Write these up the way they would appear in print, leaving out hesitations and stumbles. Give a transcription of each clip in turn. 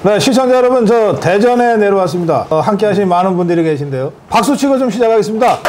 네, 시청자 여러분, 저 대전에 내려왔습니다. 함께 하신 많은 분들이 계신데요. 박수 치고 좀 시작하겠습니다.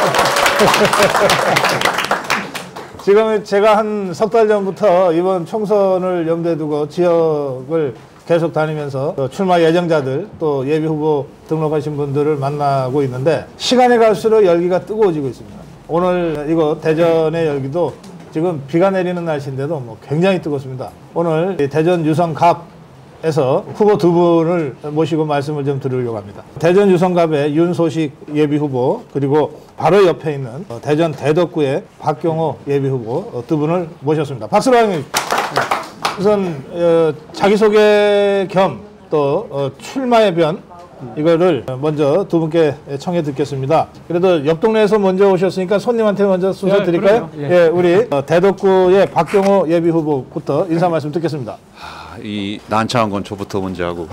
지금 제가 한 석 달 전부터 이번 총선을 염두에 두고 지역을 계속 다니면서 출마 예정자들 또 예비후보 등록하신 분들을 만나고 있는데 시간이 갈수록 열기가 뜨거워지고 있습니다. 오늘 이거 대전의 열기도 지금 비가 내리는 날씨인데도 뭐 굉장히 뜨겁습니다. 오늘 대전 유성갑에서 후보 두 분을 모시고 말씀을 좀 드리려고 합니다. 대전 유성갑의 윤소식 예비후보, 그리고 바로 옆에 있는 대전 대덕구의 박경호 예비후보 두 분을 모셨습니다. 박수로 환영해 주십시오. 우선 자기소개 겸 또 출마의 변, 이거를 먼저 두 분께 청해 듣겠습니다. 그래도 옆 동네에서 먼저 오셨으니까 손님한테 먼저 순서 드릴까요? 예, 우리 대덕구의 박경호 예비후보부터 인사 말씀 듣겠습니다. 이 난처한 건 저부터 먼저 하고.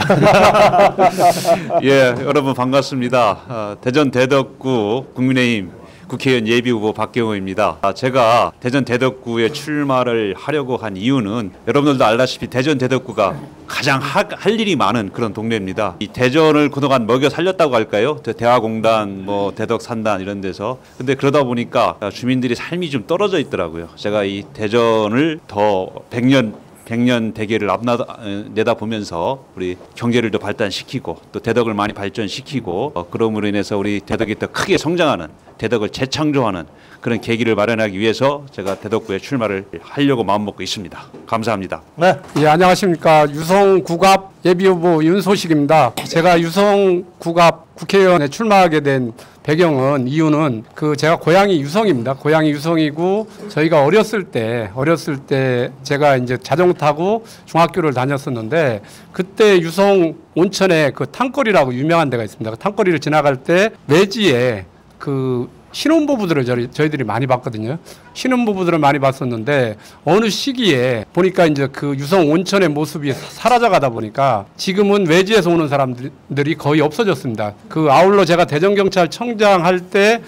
예, 여러분 반갑습니다. 대전 대덕구 국민의힘 국회의원 예비후보 박경호입니다. 제가 대전 대덕구에 출마를 하려고 한 이유는 여러분들도 알다시피 대전 대덕구가 가장 할 일이 많은 그런 동네입니다. 이 대전을 그동안 먹여 살렸다고 할까요? 대화공단, 뭐 대덕산단 이런 데서. 근데 그러다 보니까 주민들이 삶이 좀 떨어져 있더라고요. 제가 이 대전을 더 100년 대계를 내다보면서 우리 경제를 더 발전시키고 또 대덕을 많이 발전시키고 그럼으로 인해서 우리 대덕이 더 크게 성장하는, 대덕을 재창조하는 그런 계기를 마련하기 위해서 제가 대덕구에 출마를 하려고 마음먹고 있습니다. 감사합니다. 네. 예, 안녕하십니까. 유성구갑 예비후보 윤소식입니다. 제가 유성구갑 국회의원에 출마하게 된 이유는 제가 고향이 유성입니다. 고향이 유성이고 저희가 어렸을 때 제가 이제 자전거 타고 중학교를 다녔었는데 그때 유성 온천에 그 탕거리라고 유명한 데가 있습니다. 그 탕거리를 지나갈 때 매지에 신혼부부들을 저희들이 많이 봤거든요. 신혼부부들을 많이 봤었는데 어느 시기에 보니까 이제 그 유성 온천의 모습이 사라져 가다 보니까 지금은 외지에서 오는 사람들이 거의 없어졌습니다. 아울러 제가 대전경찰청장 할 때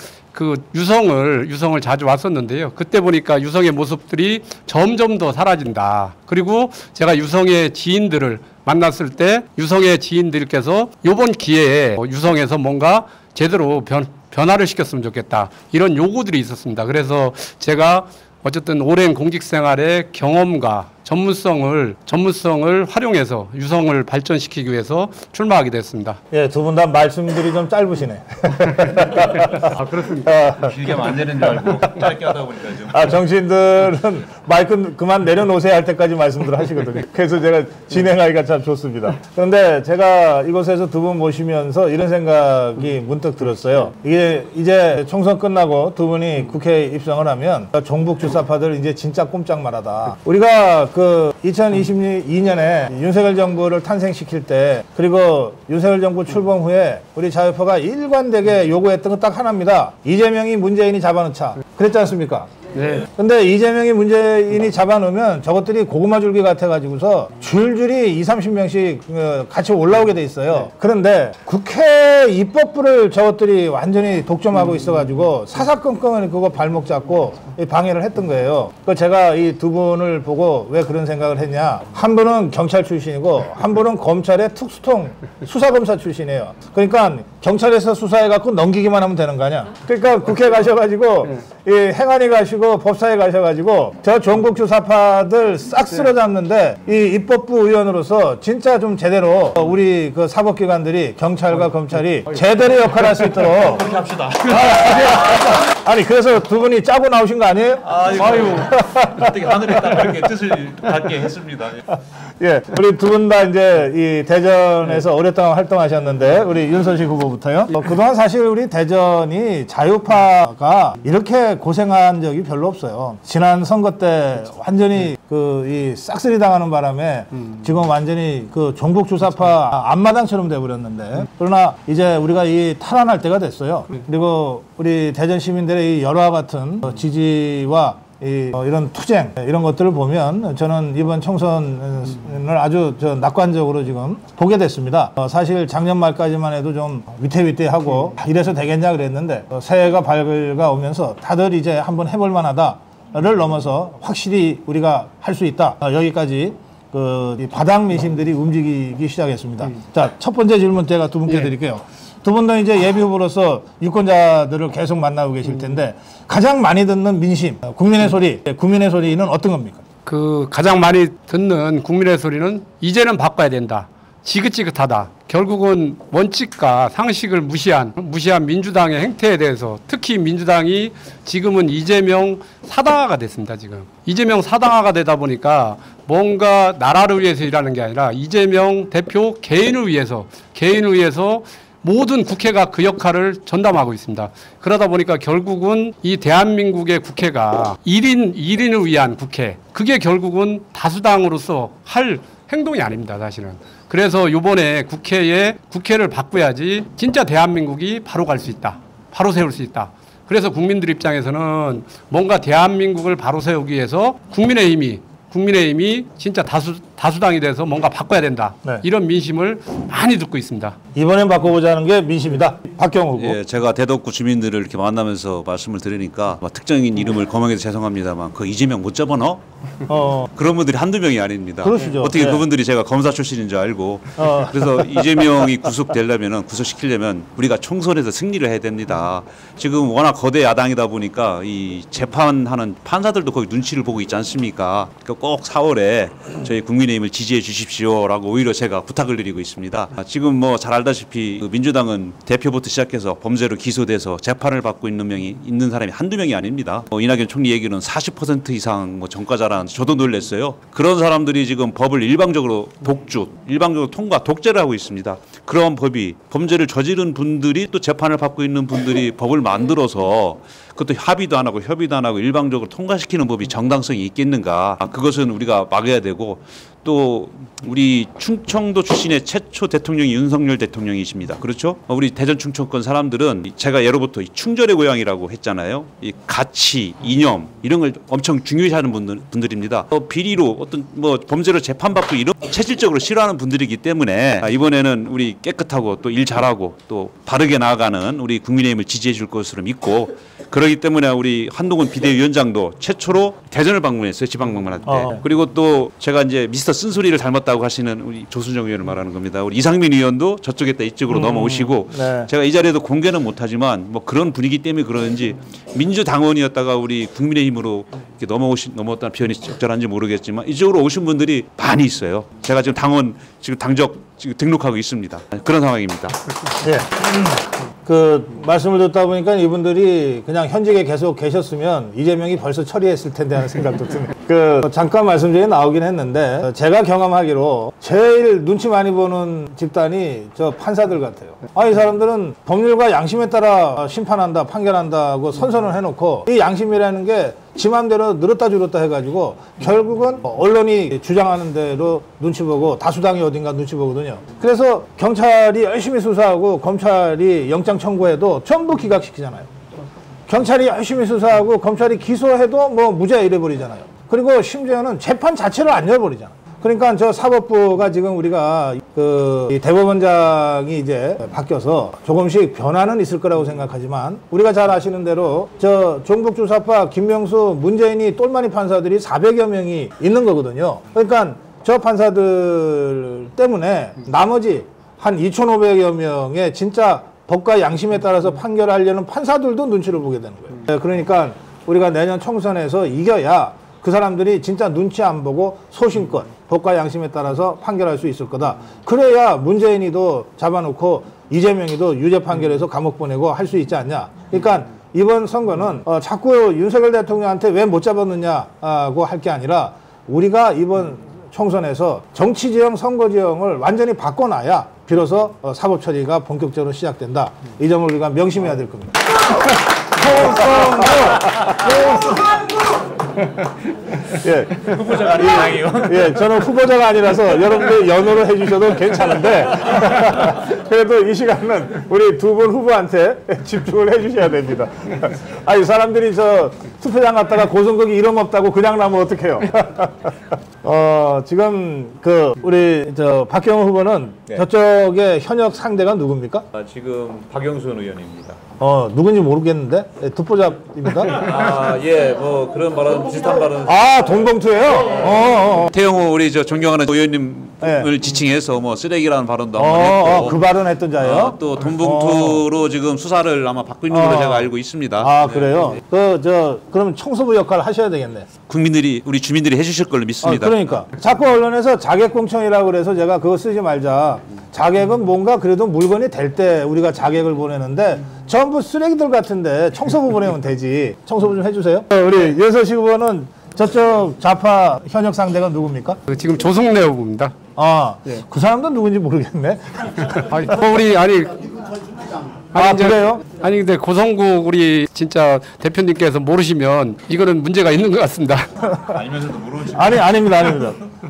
유성을 자주 왔었는데요. 그때 보니까 유성의 모습들이 점점 더 사라진다. 그리고 제가 유성의 지인들을 만났을 때 유성의 지인들께서 이번 기회에 유성에서 뭔가 제대로 변화를 시켰으면 좋겠다. 이런 요구들이 있었습니다. 그래서 제가 어쨌든 오랜 공직생활의 경험과 전문성을 활용해서 유성을 발전시키기 위해서 출마하게 됐습니다. 예, 두 분 다 말씀들이 좀 짧으시네. 아, 그렇습니까? 길게 하면 안 되는 줄 알고 짧게 하다 보니까 좀. 정치인들은 마이크 그만 내려놓으세요 할 때까지 말씀들 하시거든요. 그래서 제가 진행하기가 참 좋습니다. 그런데 제가 이곳에서 두 분 모시면서 이런 생각이 문득 들었어요. 이게 이제 총선 끝나고 두 분이 국회에 입성을 하면 종북 주사파들 이제 진짜 꼼짝 말하다. 우리가 2022년에 윤석열 정부를 탄생시킬 때, 그리고 윤석열 정부 출범 후에 우리 자유파가 일관되게 요구했던 건 딱 하나입니다. 이재명이 문재인이 잡아놓자. 그랬지 않습니까? 네. 근데 이재명이 문재인이 잡아놓으면 저것들이 고구마 줄기 같아가지고서 줄줄이 20-30명씩 같이 올라오게 돼 있어요. 그런데 국회 입법부를 저것들이 완전히 독점하고 있어가지고 사사건건을 그거 발목 잡고 방해를 했던 거예요. 제가 이 두 분을 보고 왜 그런 생각을 했냐. 한 분은 경찰 출신이고 한 분은 검찰의 특수통 수사검사 출신이에요. 그러니까 경찰에서 수사해갖고 넘기기만 하면 되는 거 아니야. 그러니까 국회 가셔가지고 이 행안위 가시고 법사에 가셔가지고 저 종북 주사파들 싹 쓸어잡는데 이 입법부 의원으로서 진짜 좀 제대로 우리 그 사법기관들이 경찰과 검찰이 제대로 역할을 할 수 있도록 그렇게 합시다. 아니 그래서 두 분이 짜고 나오신 거 아니에요? 아유, 어떻게 하늘에 딱 그렇게 뜻을 갖게 했습니다. 예, 우리 두 분 다 이제 이 대전에서 오랫동안 활동하셨는데 우리 윤소식 후보부터요. 그동안 사실 우리 대전이 자유파가 이렇게 고생한 적이 별로 없어요. 지난 선거 때 완전히 이 싹쓸이 당하는 바람에 지금 완전히 종북 주사파 앞마당처럼 돼버렸는데, 그러나 이제 우리가 탈환할 때가 됐어요. 그리고 우리 대전 시민들의 이 열화 같은 지지와 이런 투쟁 이런 것들을 보면 저는 이번 총선을 아주 낙관적으로 지금 보게 됐습니다. 사실 작년 말까지만 해도 좀 위태위태하고 이래서 되겠냐 그랬는데 새해가 밝아오면서 다들 이제 한번 해볼 만하다를 넘어서 확실히 우리가 할 수 있다, 여기까지 이 바닥 민심들이 움직이기 시작했습니다. 자, 첫 번째 질문 제가 두 분께 드릴게요. 두 분 다 이제 예비 후보로서 유권자들을 계속 만나고 계실 텐데 가장 많이 듣는 민심, 국민의 소리, 국민의 소리는 어떤 겁니까? 그 가장 많이 듣는 국민의 소리는 이제는 바꿔야 된다. 지긋지긋하다. 결국은 원칙과 상식을 무시한 민주당의 행태에 대해서 특히 민주당이 지금은 이재명 사당화가 됐습니다. 지금 이재명 사당화가 되다 보니까 뭔가 나라를 위해서 일하는 게 아니라 이재명 대표 개인을 위해서 모든 국회가 그 역할을 전담하고 있습니다. 그러다 보니까 결국은 이 대한민국의 국회가 1인을 위한 국회, 그게 결국은 다수당으로서 할 행동이 아닙니다, 사실은. 그래서 이번에 국회를 바꿔야지 진짜 대한민국이 바로 갈 수 있다. 바로 세울 수 있다. 그래서 국민들 입장에서는 뭔가 대한민국을 바로 세우기 위해서 국민의힘이 진짜 다수당이 돼서 뭔가 바꿔야 된다. 네. 이런 민심을 많이 듣고 있습니다. 이번엔 바꿔보자는 게 민심이다. 박경호 후보. 예, 제가 대덕구 주민들을 이렇게 만나면서 말씀을 드리니까 특정인 이름을 거명해서 죄송합니다만 그 이재명 못 잡아넣어? 그런 분들이 한두 명이 아닙니다. 그러시죠. 어떻게 네. 그분들이 제가 검사 출신인 줄 알고 그래서 이재명이 구속시키려면 우리가 총선에서 승리를 해야 됩니다. 지금 워낙 거대 야당이다 보니까 이 재판하는 판사들도 거의 눈치를 보고 있지 않습니까? 그러니까 꼭 4월에 저희 국민의힘을 지지해 주십시오라고 오히려 제가 부탁을 드리고 있습니다. 지금 뭐 잘 알다시피 민주당은 대표부터 시작해서 범죄로 기소돼서 재판을 받고 있는 사람이 한두 명이 아닙니다. 이낙연 총리 얘기는 40% 이상 전과자라는 저도 놀랐어요. 그런 사람들이 지금 법을 일방적으로 통과 독재를 하고 있습니다. 그런 법이 범죄를 저지른 분들이 또 재판을 받고 있는 분들이 법을 만들어서 그것도 합의도 안 하고 협의도 안 하고 일방적으로 통과시키는 법이 정당성이 있겠는가? 그것은 우리가 막아야 되고 또 우리 충청도 출신의 최초 대통령이 윤석열 대통령이십니다. 그렇죠? 우리 대전 충청권 사람들은 제가 예로부터 충절의 고향이라고 했잖아요. 이 가치, 이념 이런 걸 엄청 중요시하는 분들입니다. 비리로 어떤 범죄로 재판받고 이런 체질적으로 싫어하는 분들이기 때문에 이번에는 우리 깨끗하고 또 일 잘하고 또 바르게 나아가는 우리 국민의힘을 지지해 줄 것으로 믿고 그렇기 때문에 우리 한동훈 비대위원장도 최초로 대전을 방문했어요. 지방 방문할 때. 그리고 또 제가 이제 미스터 쓴소리를 닮았다고 하시는 우리 조순정 의원을 말하는 겁니다. 우리 이상민 의원도 저쪽에다 이쪽으로 넘어오시고 네. 제가 이 자리에도 공개는 못하지만 그런 분위기 때문에 그러는지 민주당원이었다가 우리 국민의힘으로 이렇게 넘어왔다는 표현이 적절한지 모르겠지만 이쪽으로 오신 분들이 많이 있어요. 제가 지금 당적 등록하고 있습니다. 그런 상황입니다. 예. 말씀을 듣다 보니까 이분들이 그냥 현직에 계속 계셨으면 이재명이 벌써 처리했을 텐데 하는 생각도 드네요. 잠깐 말씀 중에 나오긴 했는데 제가 경험하기로 제일 눈치 많이 보는 집단이 저 판사들 같아요. 이 사람들은 법률과 양심에 따라 심판한다, 판결한다고 선선을 해놓고 이 양심이라는 게 지 맘대로 늘었다 줄었다 해가지고 결국은 언론이 주장하는 대로 눈치 보고 다수당이 어딘가 눈치 보거든요. 그래서 경찰이 열심히 수사하고 검찰이 영장 청구해도 전부 기각시키잖아요. 경찰이 열심히 수사하고 검찰이 기소해도 무죄 이래버리잖아요. 그리고 심지어는 재판 자체를 안 열어버리잖아요. 그러니까 저 사법부가 지금 우리가 이 대법원장이 이제 바뀌어서 조금씩 변화는 있을 거라고 생각하지만 우리가 잘 아시는 대로 저 종북주사파 김명수 문재인이 똘마니 판사들이 400여 명이 있는 거거든요. 그러니까 저 판사들 때문에 나머지 한 2,500여 명의 진짜 법과 양심에 따라서 판결하려는 판사들도 눈치를 보게 되는 거예요. 그러니까 우리가 내년 총선에서 이겨야 그 사람들이 진짜 눈치 안 보고 소신껏 법과 양심에 따라서 판결할 수 있을 거다. 그래야 문재인이도 잡아놓고 이재명이도 유죄 판결해서 감옥 보내고 할 수 있지 않냐. 그러니까 이번 선거는 자꾸 윤석열 대통령한테 왜 못 잡았느냐고 할 게 아니라 우리가 이번 총선에서 정치지형, 선거지형을 완전히 바꿔놔야 비로소 사법 처리가 본격적으로 시작된다. 이 점을 우리가 명심해야 될 겁니다. 예. 후보자가 아니에요. 예, 저는 후보자가 아니라서 여러분들 연호를 해주셔도 괜찮은데 그래도 이 시간은 우리 두 분 후보한테 집중을 해주셔야 됩니다. 이 사람들이 저 투표장 갔다가 고성거기 이름 없다고 그냥 나면 어떡해요? 지금 우리 박경호 후보는 네. 저쪽에 현역 상대가 누굽니까? 지금 박영선 의원입니다. 누군지 모르겠는데 듣보잡입니다. 예, 그런 발언 비슷한 발언. 아, 돈봉투예요? 태영호 우리 저 존경하는 의원님을 네. 지칭해서 뭐 쓰레기라는 발언도 한번 했고 그 발언 했던 자예요? 또 돈봉투로 지금 수사를 아마 받고 있는 걸로 제가 알고 있습니다. 아, 그래요? 그럼 청소부 역할을 하셔야 되겠네. 국민들이 우리 주민들이 해주실 걸로 믿습니다. 그러니까 자꾸 언론에서 자객공천이라고 그래서 제가 그거 쓰지 말자. 자객은 뭔가 그래도 물건이 될 때 우리가 자객을 보내는데 전부 쓰레기들 같은데 청소부 보내면 되지. 청소부 좀 해주세요. 우리 윤소식 후보는 저쪽 좌파 현역 상대가 누굽니까? 지금 조성래 후보입니다. 그 사람도 누군지 모르겠네. 그래요? 아니 근데 고성국 우리 진짜 대표님께서 모르시면 이거는 문제가 있는 것 같습니다. 알면서도 모르죠. 아닙니다.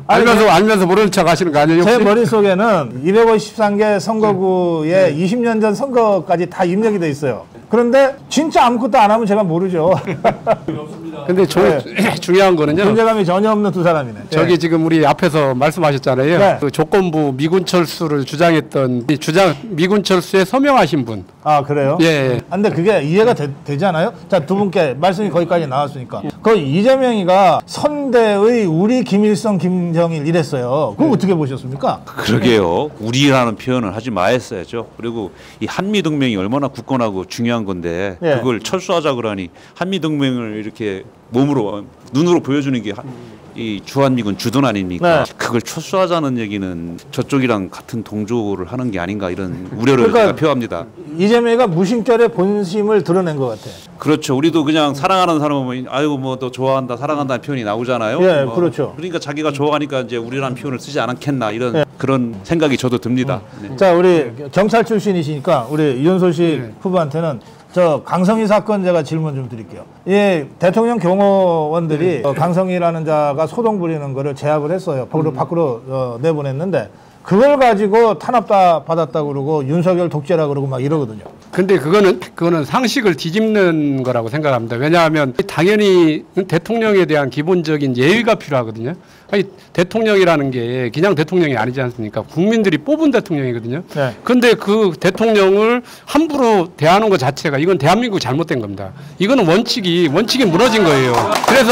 알면서 모르는 척 하시는 거 아니에요? 제 머릿속에는 253개 선거구에 20년 전 선거까지 다 입력이 돼 있어요. 그런데 진짜 아무것도 안 하면 제가 모르죠. 근데 중요한 거는요. 존재감이 전혀 없는 두 사람이네. 저기 지금 우리 앞에서 말씀하셨잖아요. 네. 그 조건부 미군철수를 주장했던 미군철수에 서명하신 분. 아, 그래요? 예. 근데 그게 이해가 되지 않아요? 자, 두 분께 말씀이 거기까지 나왔으니까. 그 이재명이가 선대의 우리 김일성, 김정일 이랬어요. 그거 어떻게 보셨습니까? 그러게요. 우리라는 표현을 하지 마했어야죠. 그리고 이 한미동맹이 얼마나 굳건하고 중요한 건데 그걸 철수하자 그러니 한미동맹을 이렇게 눈으로 보여주는 게 이 주한미군 주둔 아닙니까? 그걸 철수하자는 얘기는 저쪽이랑 같은 동조를 하는 게 아닌가 이런 우려를 제가 표합니다. 이재명이가 무심결에 본심을 드러낸 것 같아요. 그렇죠. 우리도 그냥 사랑하는 사람은 아이고 뭐 또 좋아한다, 사랑한다는 표현이 나오잖아요. 그렇죠. 그러니까 자기가 좋아하니까 이제 우리라는 표현을 쓰지 않았겠나 이런 그런 생각이 저도 듭니다. 자, 우리 경찰 출신이시니까 우리 윤소식 후보한테는 저 강성희 사건 제가 질문 좀 드릴게요. 대통령 경호원들이 강성희라는 자가 소동 부리는 거를 제압을 했어요. 밖으로 내보냈는데 그걸 가지고 탄압다 받았다고 그러고 윤석열 독재라 그러고 막 이러거든요. 근데 그거는 상식을 뒤집는 거라고 생각합니다. 왜냐하면 당연히 대통령에 대한 기본적인 예의가 필요하거든요. 아니, 대통령이라는 게 그냥 대통령이 아니지 않습니까? 국민들이 뽑은 대통령이거든요. 근데 그 대통령을 함부로 대하는 것 자체가 이건 대한민국 잘못된 겁니다. 이거는 원칙이 무너진 거예요. 그래서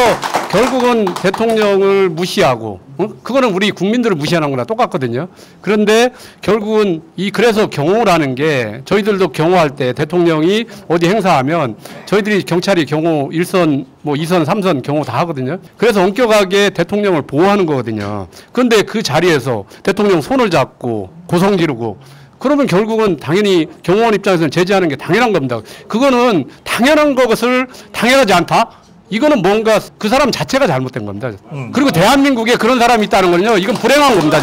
결국은 대통령을 무시하고 그거는 우리 국민들을 무시하는 거나 똑같거든요. 그런데 결국은 그래서 경호라는 게 저희들도 경호할 때 대통령이 어디 행사하면 저희들이 경찰이 경호 1선, 뭐 2선, 3선 경호 다 하거든요. 그래서 엄격하게 대통령을 보호하는 거거든요. 그런데 그 자리에서 대통령 손을 잡고 고성 지르고 그러면 결국은 당연히 경호원 입장에서는 제재하는 게 당연한 겁니다. 그거는 당연한 것을 당연하지 않다? 이거는 뭔가 그 사람 자체가 잘못된 겁니다. 그리고 대한민국에 그런 사람이 있다는 건요, 이건 불행한 겁니다.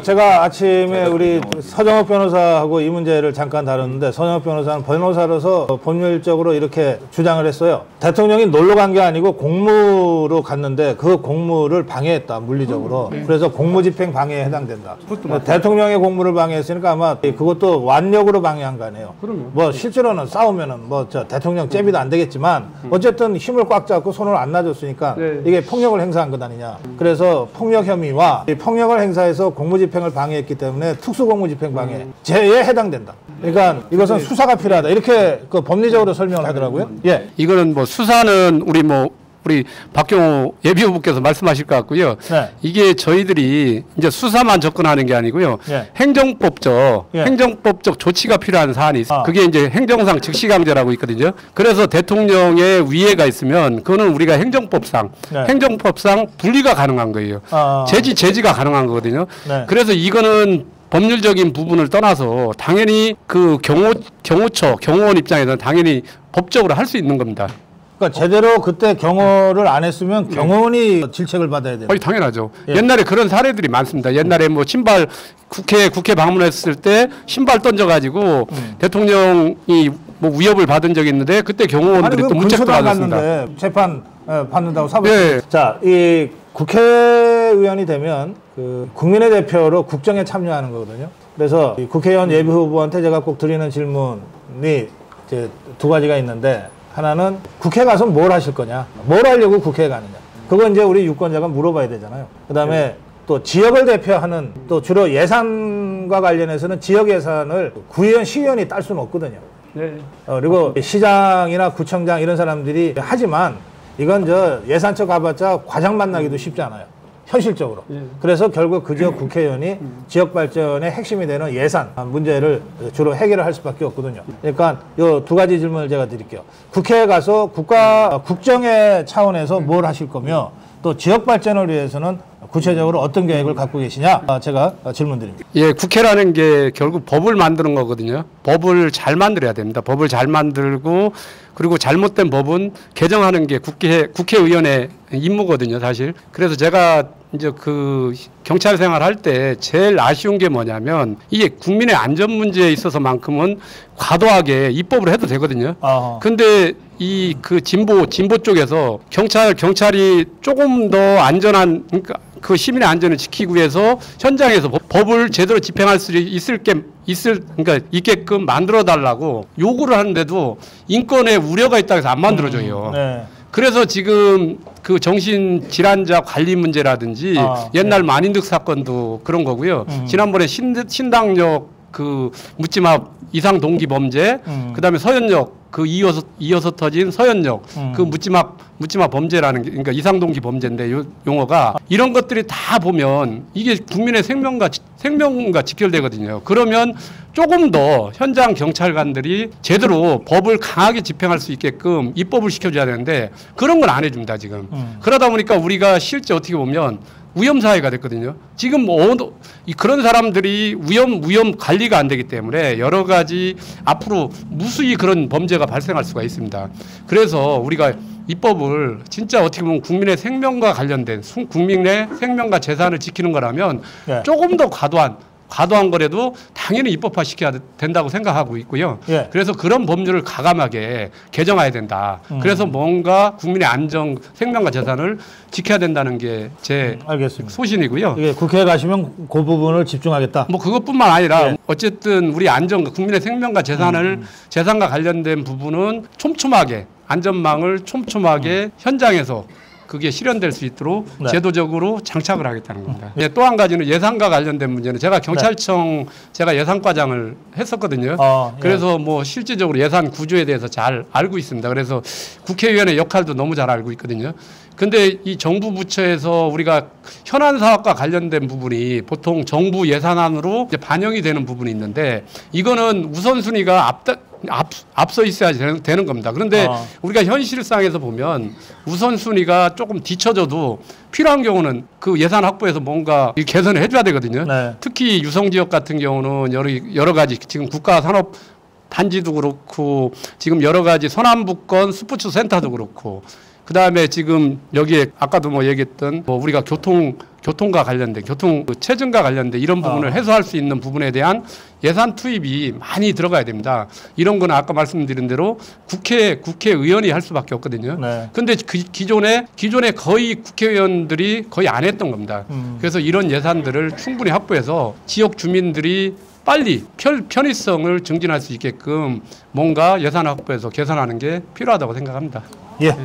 제가 아침에 우리 서정욱 변호사하고 이 문제를 잠깐 다뤘는데 서정욱 변호사는 변호사로서 법률적으로 이렇게 주장을 했어요. 대통령이 놀러 간 게 아니고 공무로 갔는데 그 공무를 방해했다, 물리적으로. 그래서 공무집행 방해에 해당된다. 대통령의 공무를 방해했으니까 아마 그것도 완력으로 방해한 거 아니에요. 뭐 실제로는 싸우면은 대통령 잽이도 안 되겠지만 어쨌든 힘을 꽉 잡고 손을 안 놔줬으니까 이게 폭력을 행사한 것 아니냐. 그래서 폭력 혐의와 폭력을 행사해서 공무집행을 방해했기 때문에 특수공무집행 방해 제에 해당된다. 그러니까 이것은 수사가 필요하다. 이렇게 법리적으로 설명을 하더라고요. 이거는 뭐 수사는 우리 박경호 예비후보께서 말씀하실 것 같고요. 이게 저희들이 이제 수사만 접근하는 게 아니고요. 행정법적 조치가 필요한 사안이 있어요. 그게 이제 행정상 즉시강제라고 있거든요. 그래서 대통령의 위해가 있으면 그거는 우리가 행정법상 분리가 가능한 거예요. 제지가 가능한 거거든요. 그래서 이거는 법률적인 부분을 떠나서 당연히 그 경호원 입장에서는 당연히 법적으로 할 수 있는 겁니다. 그러니까 제대로 그때 경호를 안 했으면 경호원이 질책을 받아야 돼요. 당연하죠. 옛날에 그런 사례들이 많습니다. 옛날에 뭐 신발 국회 방문했을 때 신발 던져가지고 대통령이 뭐 위협을 받은 적이 있는데 그때 경호원들이 또 문책도 받았습니다. 재판 받는다고 사법. 자, 이 국회의원이 되면 그 국민의 대표로 국정에 참여하는 거거든요. 그래서 이 국회의원 예비 후보한테 제가 꼭 드리는 질문이 이제 두 가지가 있는데. 하나는 국회 가서 뭘 하실 거냐, 뭘 하려고 국회에 가느냐. 그건 이제 우리 유권자가 물어봐야 되잖아요. 그다음에 또 지역을 대표하는 또 주로 예산과 관련해서는 지역 예산을 구의원, 시의원이 딸 수는 없거든요. 그리고 시장이나 구청장 이런 사람들이 하지만 이건 저 예산처 가봤자 과장 만나기도 쉽지 않아요. 현실적으로. 그래서 결국 그 지역 국회의원이 지역 발전의 핵심이 되는 예산 문제를 주로 해결을 할 수밖에 없거든요. 그러니까 요 두 가지 질문을 제가 드릴게요. 국회에 가서 국정의 차원에서 뭘 하실 거며 또 지역 발전을 위해서는 구체적으로 어떤 계획을 갖고 계시냐 제가 질문 드립니다. 예, 국회라는 게 결국 법을 만드는 거거든요. 법을 잘 만들어야 됩니다. 법을 잘 만들고 그리고 잘못된 법은 개정하는 게 국회의원의 임무거든요, 사실. 그래서 제가 이제 그 경찰 생활할 때 제일 아쉬운 게 뭐냐면 이게 국민의 안전 문제에 있어서만큼은 과도하게 입법을 해도 되거든요. 근데 이 그 진보 쪽에서 경찰이 조금 더 안전한 그러니까 그 시민의 안전을 지키기 위해서 현장에서 법을 제대로 집행할 수 있게끔 만들어 달라고 요구를 하는데도 인권에 우려가 있다고 해서 안 만들어줘요. 네. 그래서 지금 그 정신질환자 관리 문제라든지 옛날 네. 만인득 사건도 그런 거고요. 지난번에 신당역 그 묻지마 이상 동기 범죄, 그다음에 서현역 그 이어서 터진 서현역 그 묻지마 범죄라는 게 그러니까 이상 동기 범죄인데 용어가 이런 것들이 다 보면 이게 국민의 생명과 직결되거든요. 그러면 조금 더 현장 경찰관들이 제대로 법을 강하게 집행할 수 있게끔 입법을 시켜줘야 되는데 그런 걸 안 해줍니다 지금. 그러다 보니까 우리가 실제 어떻게 보면 위험 사회가 됐거든요. 지금 그런 사람들이 위험 관리가 안 되기 때문에 여러 가지 앞으로 무수히 그런 범죄가 발생할 수가 있습니다. 그래서 우리가 입법을 진짜 어떻게 보면 국민의 생명과 관련된 국민의 생명과 재산을 지키는 거라면 예. 조금 더 과도한 거라도 당연히 입법화 시켜야 된다고 생각하고 있고요. 예. 그래서 그런 법률을 과감하게 개정해야 된다. 그래서 뭔가 국민의 안전, 생명과 재산을 지켜야 된다는 게 제 알겠습니다. 소신이고요. 이게 국회에 가시면 그 부분을 집중하겠다. 뭐 그것뿐만 아니라 예. 어쨌든 우리 국민의 생명과 재산과 관련된 부분은 촘촘하게 안전망을 촘촘하게 현장에서 그게 실현될 수 있도록 네. 제도적으로 장착을 하겠다는 겁니다. 예, 또 한 가지는 예산과 관련된 문제는 제가 경찰청 제가 예산과장을 했었거든요. 예. 그래서 뭐 실질적으로 예산 구조에 대해서 잘 알고 있습니다. 그래서 국회의원의 역할도 너무 잘 알고 있거든요. 근데 이 정부 부처에서 우리가 현안 사업과 관련된 부분이 보통 정부 예산안으로 이제 반영이 되는 부분이 있는데 이거는 우선순위가 앞서 있어야 되는 겁니다. 그런데 우리가 현실상에서 보면 우선순위가 조금 뒤쳐져도 필요한 경우는 그 예산 확보에서 뭔가 개선을 해줘야 되거든요. 네. 특히 유성지역 같은 경우는 여러 가지 지금 국가산업 단지도 그렇고 지금 여러 가지 서남북권 스포츠 센터도 그렇고 그다음에 지금 여기에 아까도 뭐 얘기했던 뭐 우리가 교통과 관련된 체증과 관련된 이런 부분을 해소할 수 있는 부분에 대한 예산 투입이 많이 들어가야 됩니다. 이런 거는 아까 말씀드린 대로 국회의원이 할 수밖에 없거든요. 네. 근데 기존에 거의 국회의원들이 거의 안 했던 겁니다. 그래서 이런 예산들을 충분히 확보해서 지역 주민들이 빨리 편의성을 증진할 수 있게끔 뭔가 예산 확보해서 개선하는 게 필요하다고 생각합니다. 예.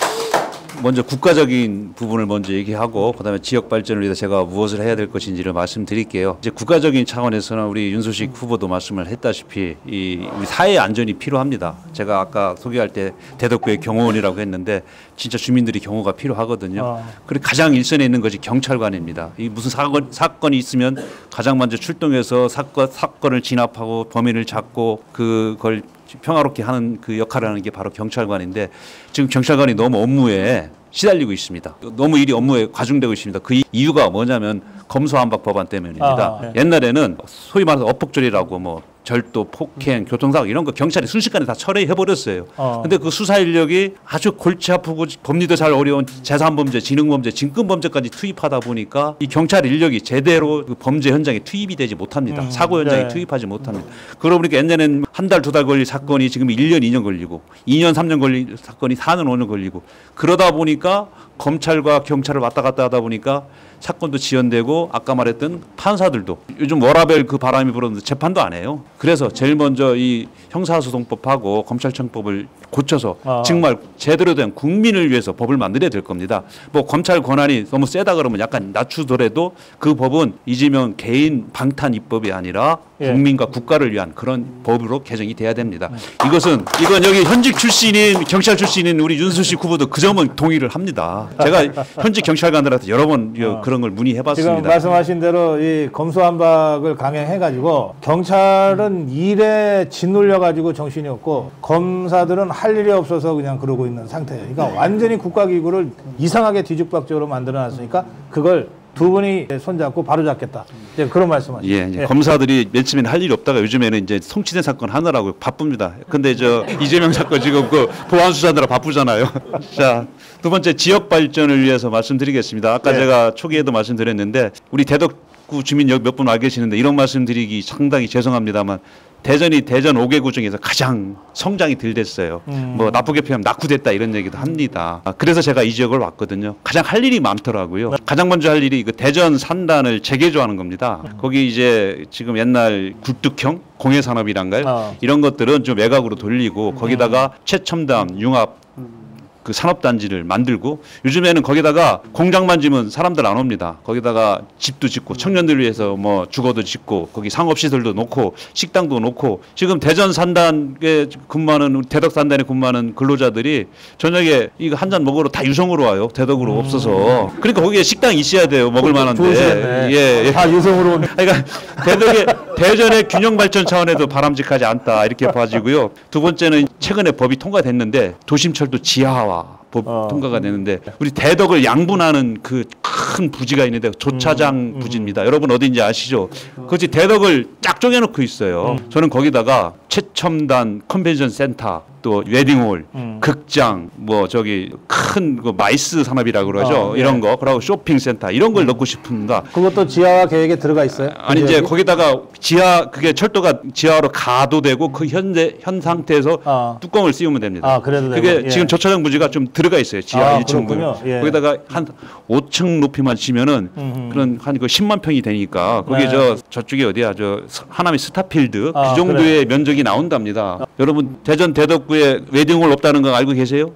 먼저 국가적인 부분을 먼저 얘기하고 그다음에 지역 발전을 위해서 제가 무엇을 해야 될 것인지를 말씀드릴게요. 이제 국가적인 차원에서는 우리 윤소식 후보도 말씀을 했다시피 우리 사회 안전이 필요합니다. 제가 아까 소개할 때 대덕구의 경호원이라고 했는데 진짜 주민들이 경호가 필요하거든요. 그리고 가장 일선에 있는 것이 경찰관입니다. 이 무슨 사건이 있으면 가장 먼저 출동해서 사건을 진압하고 범인을 잡고 그걸 평화롭게 하는 그 역할을 하는 게 바로 경찰관인데 지금 경찰관이 너무 업무에 시달리고 있습니다. 너무 일이 업무에 과중되고 있습니다. 그 이유가 뭐냐면 검수완박 법안 때문입니다. 네. 옛날에는 소위 말해서 업폭절이라고 뭐 절도, 폭행, 교통사고 이런 거 경찰이 순식간에 다 처리해버렸어요. 근데 그 수사 인력이 아주 골치 아프고 법리도 잘 어려운 재산범죄, 지능범죄, 진금범죄까지 투입하다 보니까 이 경찰 인력이 제대로 그 범죄 현장에 투입이 되지 못합니다. 사고 현장에 네. 투입하지 못합니다. 그러고 보니까 옛날에는 한 달, 두 달 걸릴 사건이 지금 1년, 2년 걸리고 2년, 3년 걸릴 사건이 4년, 5년 걸리고 그러다 보니까 검찰과 경찰을 왔다 갔다 하다 보니까 사건도 지연되고 아까 말했던 판사들도 요즘 워라밸 그 바람이 불었는데 재판도 안 해요. 그래서 제일 먼저 이 형사소송법하고 검찰청법을 고쳐서 아. 정말 제대로 된 국민을 위해서 법을 만들어야 될 겁니다. 뭐 검찰 권한이 너무 세다 그러면 약간 낮추더라도 그 법은 이재명 개인 방탄 입법이 아니라 예. 국민과 국가를 위한 그런 법으로 개정이 돼야 됩니다. 이건 여기 현직 출신인 경찰 출신인 우리 윤수식 후보도 그 점은 동의를 합니다. 제가 현직 경찰관들한테 여러 번 그런 걸 지금 문의해봤습니다. 말씀하신 대로 이 검수완박을 강행해가지고 경찰은 일에 짓눌려가지고 정신이 없고 검사들은 할 일이 없어서 그냥 그러고 있는 상태예요. 그러니까 완전히 국가기구를 이상하게 뒤죽박죽으로 만들어놨으니까 그걸 두 분이 손잡고 바로잡겠다. 이제 그런 말씀하시죠. 예, 이제 검사들이 맨 처음에는 할 일이 없다가 요즘에는 이제 송치된 사건 하느라고 바쁩니다. 근데 저 이재명 사건 지금 그 보안 수사하느라 바쁘잖아요. 자, 두 번째 지역 발전을 위해서 말씀드리겠습니다. 아까 네. 제가 초기에도 말씀드렸는데 우리 대덕구 주민 여기 몇 분 와 계시는데 이런 말씀드리기 상당히 죄송합니다만 대전이 대전 5개구 중에서 가장 성장이 덜 됐어요. 뭐 나쁘게 표현하면 낙후됐다 이런 얘기도 합니다. 그래서 제가 이 지역을 왔거든요. 가장 할 일이 많더라고요. 가장 먼저 할 일이 그 대전 산단을 재개조하는 겁니다. 거기 이제 지금 옛날 굴뚝형 공해산업이란가요? 이런 것들은 좀 외곽으로 돌리고 거기다가 최첨단 융합 그 산업단지를 만들고 요즘에는 거기다가 공장만 지면 사람들 안 옵니다. 거기다가 집도 짓고 청년들 위해서 뭐 주거도 짓고 거기 상업시설도 놓고 식당도 놓고 지금 대전 산단에 근무하는 대덕 산단에 근무하는 근로자들이 저녁에 이거 한 잔 먹으러 다 유성으로 와요. 대덕으로 없어서. 그러니까 거기에 식당이 있어야 돼요. 먹을 만한데. 좋으시겠네. 예. 다 유성으로 오는. 그러니까 대전의 균형 발전 차원에도 바람직하지 않다 이렇게 봐지고요. 두 번째는 최근에 법이 통과됐는데 도심철도 지하화 법 통과가 되는데 우리 대덕을 양분하는 그 큰 부지가 있는데 조차장 부지입니다. 여러분 어딘지 아시죠? 그것이 대덕을 쫙 쪼개놓고 있어요. 저는 거기다가 최첨단 컨벤션 센터 또 웨딩홀, 극장, 뭐 저기 큰 그 마이스 산업이라고 그러죠. 이런 거, 그리고 쇼핑센터 이런 걸 넣고 싶은가? 그것도 지하화 계획에 들어가 있어요? 아니 이제 거기다가 지하 그게 철도가 지하로 가도 되고 그 현 상태에서 뚜껑을 씌우면 됩니다. 그래도 그게 되고, 예. 지금 저차장 부지가 좀 들어가 있어요. 지하 1층 부. 그렇군요. 예. 거기다가 한 5층 높이만 치면은 그런 한 그 10만 평이 되니까 거기 네. 저쪽이 어디야? 저 하남이 스타필드 아, 그 정도의 그래요? 면적이 나온답니다. 여러분 대전 대덕구에 웨딩홀 없다는 거 알고 계세요?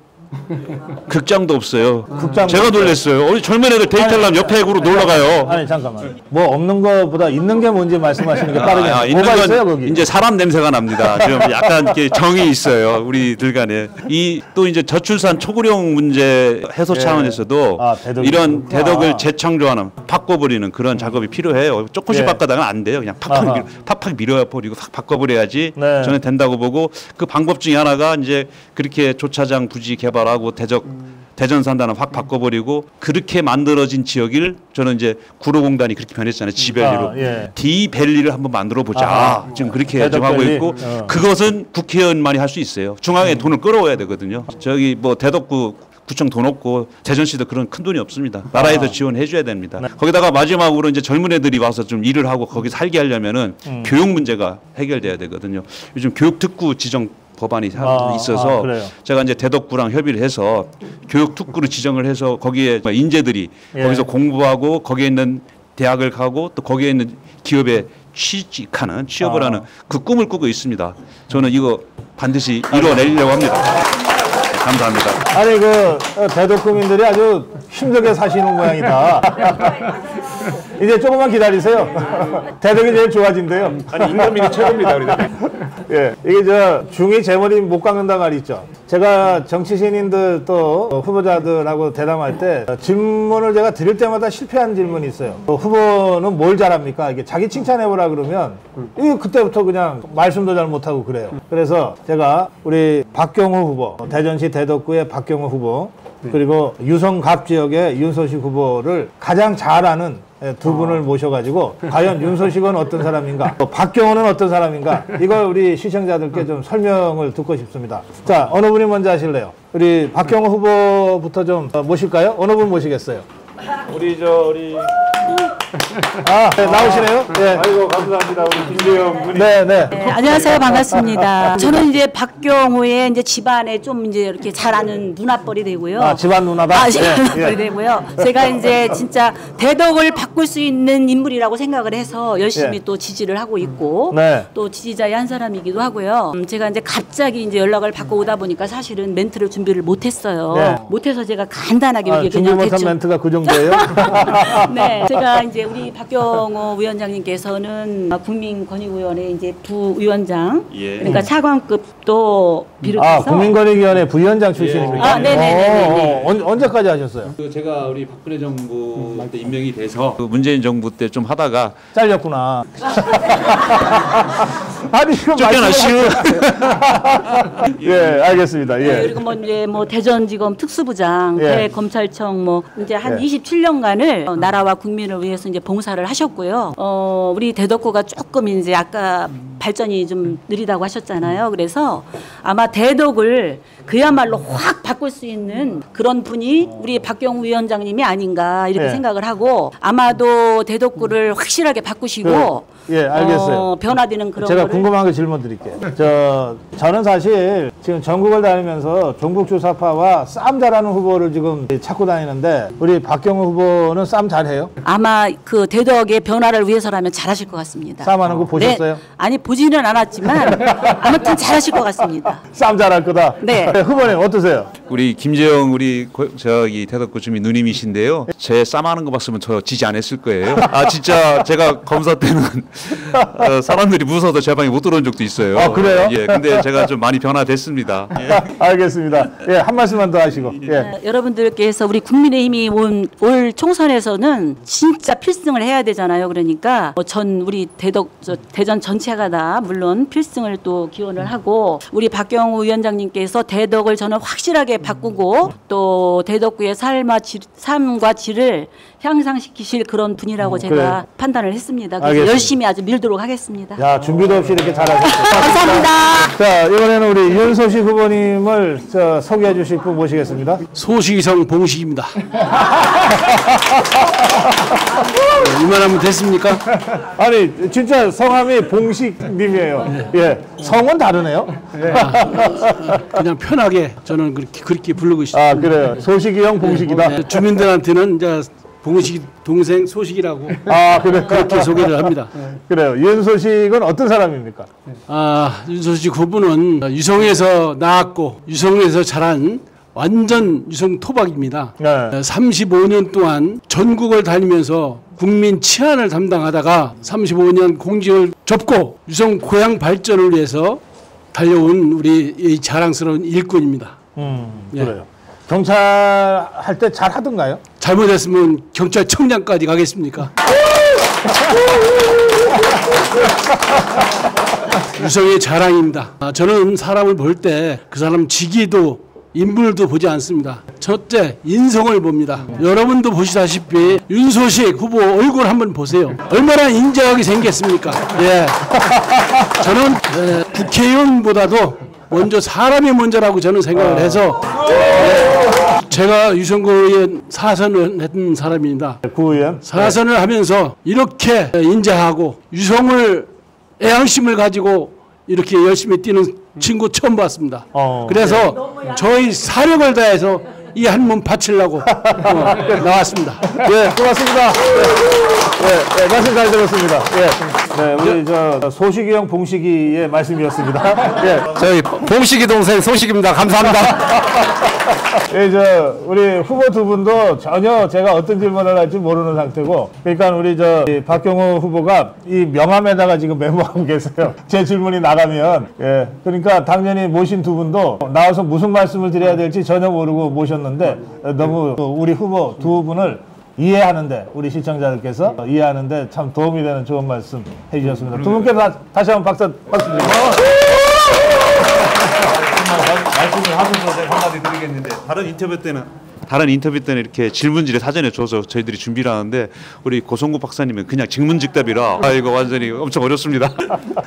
극장도 없어요. 극장도 제가 놀랐어요. 우리 젊은 애들 데이트를 하면 옆에 구로 놀러 가요. 아니 잠깐만. 뭐 없는 거보다 있는 게 뭔지 말씀하시는 게 빠르겠네요. 있는 뭐가 건 있어요 거기? 이제 사람 냄새가 납니다. 좀 약간 이렇게 정이 있어요. 우리들 간에. 이 또 이제 저출산 초고령 문제 해소 예. 차원에서도 대덕이 이런 그렇구나. 대덕을 재창조하는 바꿔버리는 그런 작업이 필요해요. 조금씩 예. 바꿔다가 안 돼요. 그냥 팍팍 밀어버리고 팍 바꿔버려야지 네. 저는 된다고 보고 그 방법 중에 하나가 이제 그렇게 조차장 부지 개발하고 대전 산단은 확 바꿔버리고 그렇게 만들어진 지역을 저는 이제 구로공단이 그렇게 변했잖아요. 지밸리로. 예. 디밸리를 한번 만들어 보자. 지금 그렇게 정하고 대덕밸리? 있고 그것은 국회의원만이 할 수 있어요. 중앙에 돈을 끌어와야 되거든요. 저기 뭐 대덕구 구청 돈 없고 대전시도 그런 큰 돈이 없습니다. 나라에서 지원해 줘야 됩니다. 거기다가 마지막으로 이제 젊은 애들이 와서 좀 일을 하고 거기 살게 하려면은 교육 문제가 해결돼야 되거든요. 요즘 교육특구 지정 법안이 있어서 그래요? 제가 이제 대덕구랑 협의를 해서 교육특구로 지정을 해서 거기에 인재들이 예. 거기서 공부하고 거기에 있는 대학을 가고 또 거기에 있는 기업에 취업을 하는 그 꿈을 꾸고 있습니다. 저는 이거 반드시 이뤄내려고 합니다. 감사합니다. 아니 그 대덕구민들이 아주 힘들게 사시는 모양이다. 이제 조금만 기다리세요. 대덕이 제일 좋아진대요. 아니 인간민이 최고입니다. 우리 예, 이게 저 중이 제 머리 못 깎는다 말이 있죠. 제가 정치 신인들 또 후보자들하고 대담할 때 질문을 제가 드릴 때마다 실패한 질문이 있어요. 후보는 뭘 잘합니까? 이게 자기 칭찬해보라 그러면 이게 그때부터 그냥 말씀도 잘 못하고 그래요. 그래서 제가 우리 박경호 후보, 대전시 대덕구의 박경호 후보, 그리고 유성갑 지역의 윤소식 후보를 가장 잘 아는 두 분을 모셔가지고 과연 윤소식은 어떤 사람인가, 또 박경호는 어떤 사람인가, 이걸 우리 시청자들께 좀 설명을 듣고 싶습니다. 자, 어느 분이 먼저 하실래요? 우리 박경호 후보부터 좀 모실까요? 어느 분 모시겠어요? 우리 네, 나오시네요. 네. 아이고 감사합니다. 우리 김재영 군이. 네, 네. 네, 안녕하세요. 반갑습니다. 저는 이제 박경호의 이제 집안에 좀 이제 이렇게 잘 아는 누나뻘이 되고요. 아, 집안 누나다? 아, 집안 예, 누나뻘이 예. 되고요. 제가 이제 진짜 대덕을 바꿀 수 있는 인물이라고 생각을 해서 열심히 예. 또 지지를 하고 있고 네. 또 지지자의 한 사람이기도 하고요. 제가 이제 갑자기 이제 연락을 받고 오다 보니까 사실은 멘트를 준비를 못했어요. 네. 못해서 제가 간단하게 아, 이렇게 준비 그냥 못한 대충 멘트가 그 정도예요? 네, 제가 이제 우리 박경호 위원장님께서는 국민권익위원회 이제 부위원장, 예. 그러니까 차관급도 비롯해서 아, 국민권익위원회 부위원장 출신입니까? 아, 네네네네. 언제까지 하셨어요? 제가 우리 박근혜 정부 때 임명이 돼서 그 문재인 정부 때 좀 하다가 잘렸구나. 아니, 지금 쫓겨나시오. 예, 알겠습니다. 네, 예. 그리고 뭐 이제 뭐 대전지검 특수부장, 예. 대검찰청 뭐 이제 한 예. 27년간을 나라와 국민을 위해서 이제 봉사를 하셨고요. 우리 대덕구가 조금 이제 아까 발전이 좀 느리다고 하셨잖아요. 그래서 아마 대덕을 그야말로 확 바꿀 수 있는 그런 분이 우리 박경호 위원장님이 아닌가 이렇게 예. 생각을 하고 아마도 대덕구를 확실하게 바꾸시고 예, 알겠어요. 변화되는 그런 제가 거를 궁금한 거 질문 드릴게요. 저는 사실 지금 전국을 다니면서 종북주사파와 싸움 잘하는 후보를 지금 찾고 다니는데 우리 박경호 후보는 싸움 잘해요? 아마 그 대덕의 변화를 위해서라면 잘하실 것 같습니다. 싸움하는 거 보셨어요? 네. 아니 보지는 않았지만 아무튼 잘하실 것 같습니다. 싸움 잘할 거다. 네. 후보님 어떠세요? 우리 김재영 우리 저기 대덕구 주민 누님이신데요. 제 싸움하는 거 봤으면 저 지지 안 했을 거예요. 아 진짜 제가 검사 때는 사람들이 무서워서 제 방에 못 들어온 적도 있어요. 아, 그래요? 예, 근데 제가 좀 많이 변화됐습니다. 예. 알겠습니다. 예, 한 말씀만 더 하시고. 예. 여러분들께서 우리 국민의힘이 올 총선에서는 진짜 필승을 해야 되잖아요. 그러니까 우리 대전 전체가 다 물론 필승을 또 기원을 하고 우리 박경호 위원장님께서 대덕을 저는 확실하게 바꾸고 또 대덕구의 삶과 질을 향상시키실 그런 분이라고 제가 그래요. 판단을 했습니다. 그래서 알겠습니다. 열심히 아주 밀도록 하겠습니다. 야, 준비도 없이 이렇게 잘하셨어요. 감사합니다. 자, 이번에는 우리 윤소식 후보님을 소개해 주실 분 모시겠습니다. 소식이성 봉식입니다. 이만하면 됐습니까? 아니, 진짜 성함이 봉식님이에요. 예. 성은 다르네요. 그냥 편하게 저는 그렇게 부르고 있습니다. 아, 그래요. 소식이 형 봉식이다. 주민들한테는 이제 봉식 동생 소식이라고 아, 그래. 그렇게 소개를 합니다. 그래요. 윤소식은 어떤 사람입니까? 윤소식 후보는 유성에서 나왔고 유성에서 자란 완전 유성 토박입니다. 네. 35년 동안 전국을 다니면서 국민 치안을 담당하다가 35년 공직을 접고 유성 고향 발전을 위해서 달려온 우리 이 자랑스러운 일꾼입니다. 그래요. 경찰 할 때 잘 하던가요? 잘못했으면 경찰청장까지 가겠습니까? 유성의 자랑입니다. 저는 사람을 볼 때 그 사람 직위도 인물도 보지 않습니다. 첫째 인성을 봅니다. 여러분도 보시다시피 윤소식 후보 얼굴 한번 보세요. 얼마나 인정하게 생겼습니까? 예. 저는 국회의원보다도 먼저 사람이 먼저라고 저는 생각을 해서 제가 유성구에 사선을 했던 사람입니다. 구의원. 사선을 하면서 이렇게 인자하고 유성을 애향심을 가지고 이렇게 열심히 뛰는 친구 처음 봤습니다. 그래서 저희 사력을 다해서 이 한 몸 바치려고 나왔습니다. 예, 고맙습니다. 예, 말씀 잘 들었습니다. 예. 네, 우리 소식이 형 봉식이의 말씀이었습니다. 예. 저희 봉식이 동생 소식입니다. 감사합니다. 예, 우리 후보 두 분도 전혀 제가 어떤 질문을 할지 모르는 상태고, 그러니까 우리 이 박경호 후보가 이 명함에다가 지금 메모하고 계세요. 제 질문이 나가면, 예, 그러니까 당연히 모신 두 분도 나와서 무슨 말씀을 드려야 될지 전혀 모르고 모셨는데 너무 우리 후보 두 분을 이해하는데 우리 시청자들께서 이해하는데 참 도움이 되는 좋은 말씀 해주셨습니다. 두 분께 다시 한번 박수 드립니다. 말씀을 하면서 제가 한마디 드리겠는데 다른 인터뷰 때는 다른 인터뷰 때는 이렇게 질문지를 사전에 줘서 저희들이 준비를 하는데 우리 고성국 박사님은 그냥 직문즉답이라 이거 완전히 엄청 어렵습니다.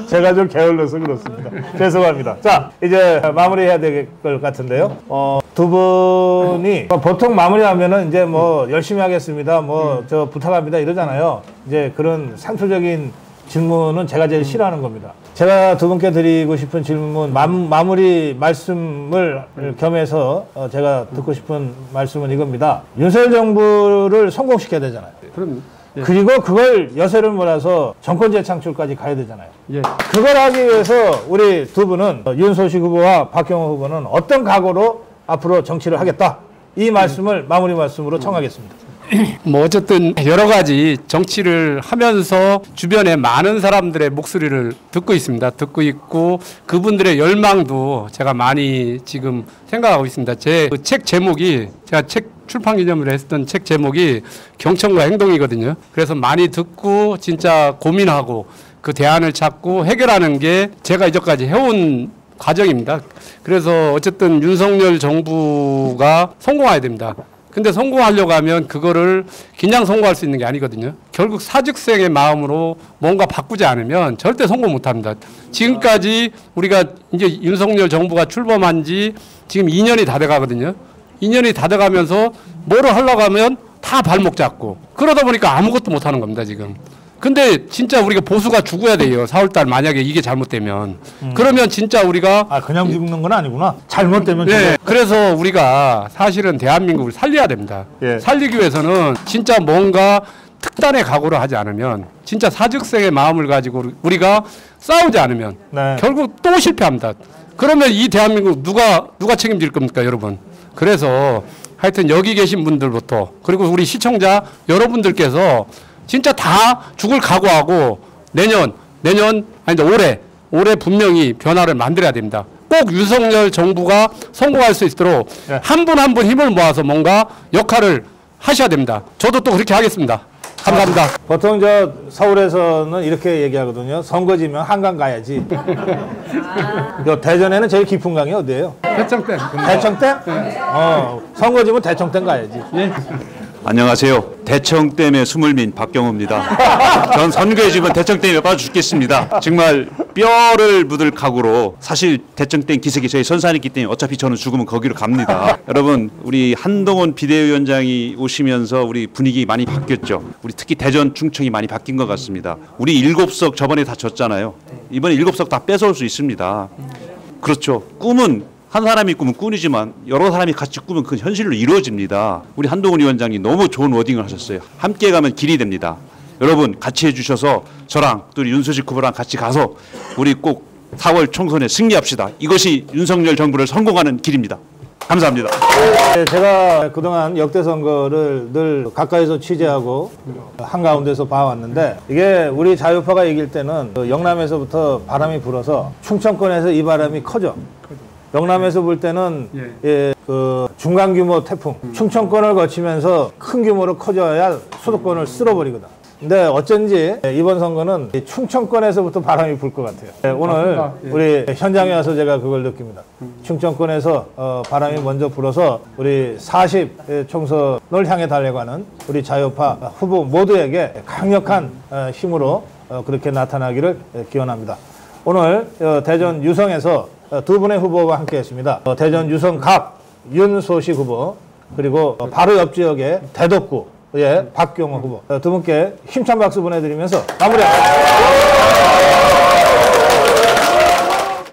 제가 좀 게을러서 그렇습니다. 죄송합니다. 자, 이제 마무리해야 될 것 같은데요. 두 분이 보통 마무리하면은 이제 뭐 열심히 하겠습니다. 뭐 저 부탁합니다 이러잖아요. 이제 그런 상투적인 질문은 제가 제일 싫어하는 겁니다. 제가 두 분께 드리고 싶은 질문, 마무리 말씀을 겸해서 제가 듣고 싶은 말씀은 이겁니다. 윤석열 정부를 성공시켜야 되잖아요. 그럼 예. 그리고 그걸 여세를 몰아서 정권 재창출까지 가야 되잖아요. 예. 그걸 하기 위해서 우리 두 분은 윤소식 후보와 박경호 후보는 어떤 각오로 앞으로 정치를 하겠다. 이 말씀을 마무리 말씀으로 청하겠습니다. 뭐 어쨌든 여러 가지 정치를 하면서 주변에 많은 사람들의 목소리를 듣고 있습니다. 듣고 있고 그분들의 열망도 제가 많이 지금 생각하고 있습니다. 제 책 제목이 제가 책 출판 기념으로 했던 책 제목이 경청과 행동이거든요. 그래서 많이 듣고 진짜 고민하고 그 대안을 찾고 해결하는 게 제가 이제까지 해온 과정입니다. 그래서 어쨌든 윤석열 정부가 성공해야 됩니다. 근데 성공하려고 하면 그거를 그냥 성공할 수 있는 게 아니거든요. 결국 사직생의 마음으로 뭔가 바꾸지 않으면 절대 성공 못합니다. 지금까지 우리가 이제 윤석열 정부가 출범한 지 지금 2년이 다 돼가거든요. 2년이 다 돼가면서 뭐를 하려고 하면 다 발목 잡고 그러다 보니까 아무것도 못하는 겁니다 지금. 근데 진짜 우리가 보수가 죽어야 돼요. 4월달 만약에 이게 잘못되면. 그러면 진짜 우리가 그냥 죽는 건 아니구나. 잘못되면 네. 그래서 우리가 사실은 대한민국을 살려야 됩니다. 예. 살리기 위해서는 진짜 뭔가 특단의 각오를 하지 않으면 진짜 사직생의 마음을 가지고 우리가 싸우지 않으면 네. 결국 또 실패합니다. 그러면 이 대한민국 누가 책임질 겁니까, 여러분? 그래서 하여튼 여기 계신 분들부터 그리고 우리 시청자 여러분들께서 진짜 다 죽을 각오하고 내년 아니 올해 분명히 변화를 만들어야 됩니다. 꼭 윤석열 정부가 성공할 수 있도록 네. 한 분 한 분 힘을 모아서 뭔가 역할을 하셔야 됩니다. 저도 또 그렇게 하겠습니다. 감사합니다. 보통 저 서울에서는 이렇게 얘기하거든요. 선거지면 한강 가야지. 요 대전에는 제일 깊은 강이 어디예요? 대청댐. 대청댐? 선거지면 대청댐 가야지. 안녕하세요. 대청댐에 숨을 민 박경호입니다. 전 선거에 지면 대청댐에 빠져 죽겠습니다. 정말 뼈를 묻을 각오로 사실 대청댐 기색이 저희 선산이기 때문에 어차피 저는 죽으면 거기로 갑니다. 여러분 우리 한동훈 비대위원장이 오시면서 우리 분위기 많이 바뀌었죠. 우리 특히 대전 충청이 많이 바뀐 것 같습니다. 우리 7석 저번에 다 졌잖아요. 이번에 7석 다 뺏어올 수 있습니다. 그렇죠. 꿈은 한 사람이 꾸면 꿈이지만 여러 사람이 같이 꾸면 그건 현실로 이루어집니다. 우리 한동훈 위원장이 너무 좋은 워딩을 하셨어요. 함께 가면 길이 됩니다. 여러분 같이 해주셔서 저랑 또 윤소식 후보랑 같이 가서 우리 꼭 4월 총선에 승리합시다. 이것이 윤석열 정부를 성공하는 길입니다. 감사합니다. 제가 그동안 역대 선거를 늘 가까이서 취재하고 한가운데서 봐왔는데 이게 우리 자유파가 이길 때는 영남에서부터 바람이 불어서 충청권에서 이 바람이 커져. 영남에서 볼 때는 그 중간 규모 태풍, 충청권을 거치면서 큰 규모로 커져야 수도권을 쓸어버리거든. 근데 어쩐지 이번 선거는 충청권에서부터 바람이 불 것 같아요. 오늘 우리 현장에 와서 제가 그걸 느낍니다. 충청권에서 바람이 먼저 불어서 우리 40 총선을 향해 달려가는 우리 자유파 후보 모두에게 강력한 힘으로 그렇게 나타나기를 기원합니다. 오늘 대전 유성에서 두 분의 후보와 함께 했습니다. 대전 유성갑 윤소식 후보 그리고 바로 옆 지역의 대덕구의 박경호 후보 두 분께 힘찬 박수 보내드리면서 마무리합니다.